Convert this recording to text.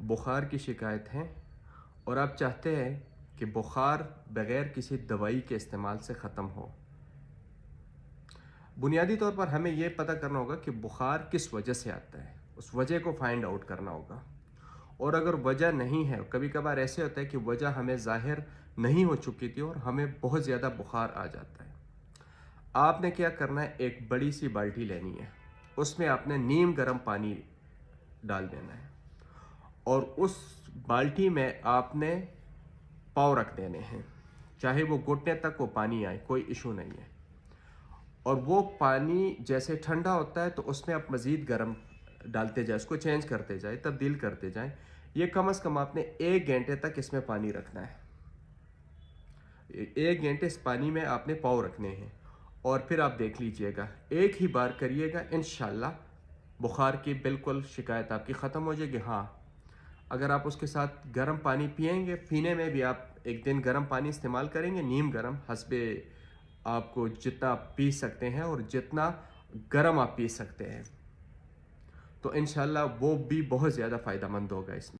बुखार की शिकायत है और आप चाहते हैं कि बुखार बग़ैर किसी दवाई के इस्तेमाल से ख़त्म हो। बुनियादी तौर पर हमें यह पता करना होगा कि बुखार किस वजह से आता है, उस वजह को फाइंड आउट करना होगा। और अगर वजह नहीं है, कभी कभार ऐसे होता है कि वजह हमें ज़ाहिर नहीं हो चुकी थी और हमें बहुत ज़्यादा बुखार आ जाता है। आपने क्या करना है, एक बड़ी सी बाल्टी लेनी है, उसमें आपने नीम गर्म पानी डाल देना है और उस बाल्टी में आपने पाँव रख देने हैं, चाहे वो घुटने तक वो पानी आए, कोई इशू नहीं है। और वो पानी जैसे ठंडा होता है तो उसमें आप मज़ीद गर्म डालते जाए, उसको चेंज करते जाए, तब्दील करते जाए। ये कम से कम आपने 1 घंटे तक इसमें पानी रखना है। 1 घंटे इस पानी में आपने पाँव रखने हैं और फिर आप देख लीजिएगा, एक ही बार करिएगा, इंशाल्लाह बुखार की बिल्कुल शिकायत आपकी ख़त्म हो जाएगी। हाँ, अगर आप उसके साथ गर्म पानी पिएंगे, पीने में भी आप एक दिन गर्म पानी इस्तेमाल करेंगे, नीम गर्म, हस्बे आपको जितना आप पी सकते हैं और जितना गर्म आप पी सकते हैं, तो इंशाल्लाह वो भी बहुत ज़्यादा फ़ायदेमंद होगा इसमें।